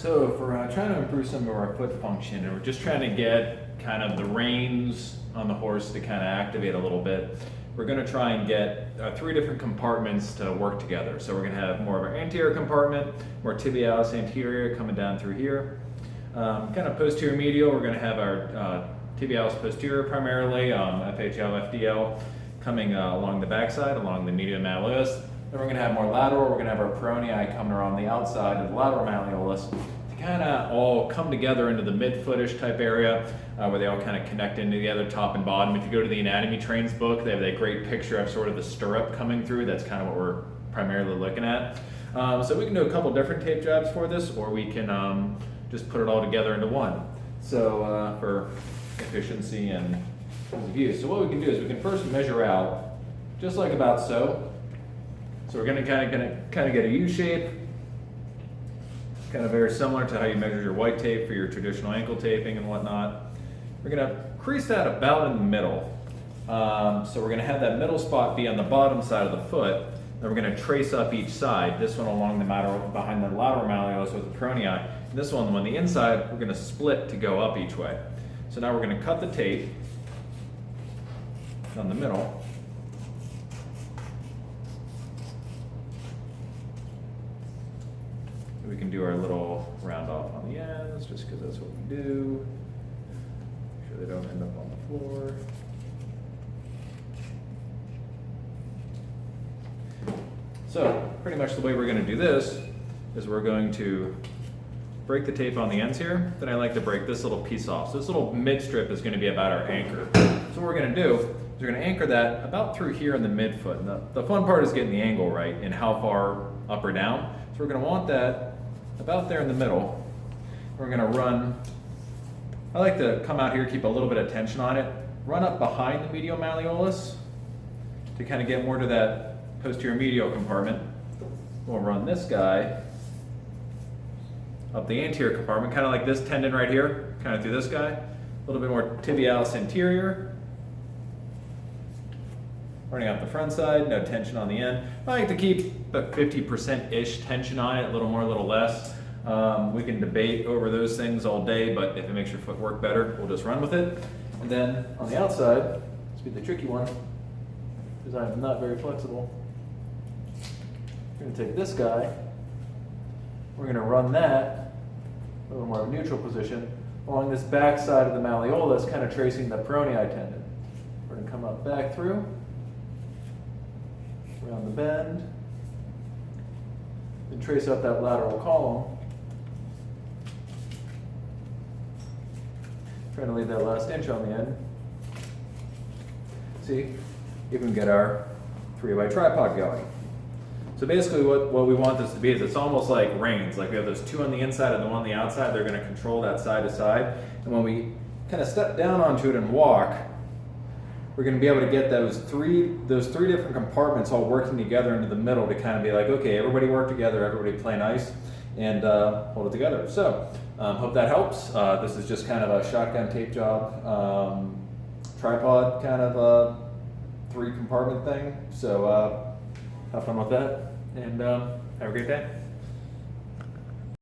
So if we're trying to improve some of our foot function, and we're just trying to get kind of the reins on the horse to kind of activate a little bit, we're going to try and get 3 different compartments to work together. So we're going to have more of our anterior compartment, more tibialis anterior coming down through here. Kind of posterior medial, we're going to have our tibialis posterior primarily, FHL, FDL, coming along the backside, along the medial malleolus. Then we're going to have more lateral, we're going to have our peronei coming around the outside of the lateral malleolus to kind of all come together into the mid-footish type area where they all kind of connect into the other top and bottom. If you go to the Anatomy Trains book, they have that great picture of sort of the stirrup coming through. That's kind of what we're primarily looking at. So we can do a couple different tape jobs for this, or we can just put it all together into one. So for efficiency and ease of use. So what we can do is we can first measure out just like about so. So we're going to kind of get a U shape, kind of very similar to how you measure your white tape for your traditional ankle taping and whatnot. We're going to crease that about in the middle. So we're going to have that middle spot be on the bottom side of the foot. Then we're going to trace up each side. This one along the behind the lateral malleolus with the peronei. And this one on the inside, we're going to split to go up each way. So now we're going to cut the tape down the middle. We can do our little round off on the ends, just because that's what we do. Make sure they don't end up on the floor. So pretty much the way we're going to do this is we're going to break the tape on the ends here. Then I like to break this little piece off. So this little mid strip is going to be about our anchor. So what we're going to do is we're going to anchor that about through here in the midfoot. And the fun part is getting the angle right and how far up or down. So we're going to want that about there in the middle. We're going to run, I like to come out here, keep a little bit of tension on it, run up behind the medial malleolus to kind of get more to that posterior medial compartment. We'll run this guy up the anterior compartment, kind of like this tendon right here, kind of through this guy. A little bit more tibialis anterior. Running up the front side, no tension on the end. I like to keep about 50%-ish tension on it, a little more, a little less. We can debate over those things all day, but if it makes your foot work better, we'll just run with it. And then on the outside, this will be the tricky one, because I'm not very flexible. We're going to take this guy, we're going to run that, a little more of a neutral position, along this back side of the malleolus, kind of tracing the peronei tendon. We're going to come up back through, around the bend, and trace up that lateral column. Trying to leave that last inch on the end. See, you can get our 3-way tripod going. So basically what we want this to be is it's almost like reins. Like we have those 2 on the inside and the 1 on the outside. They're going to control that side to side. And when we kind of step down onto it and walk, we're going to be able to get those three different compartments all working together into the middle to kind of be like, okay, everybody work together, everybody play nice, and hold it together. So hope that helps. This is just kind of a shotgun tape job, tripod kind of a 3 compartment thing. So have fun with that, and have a great day.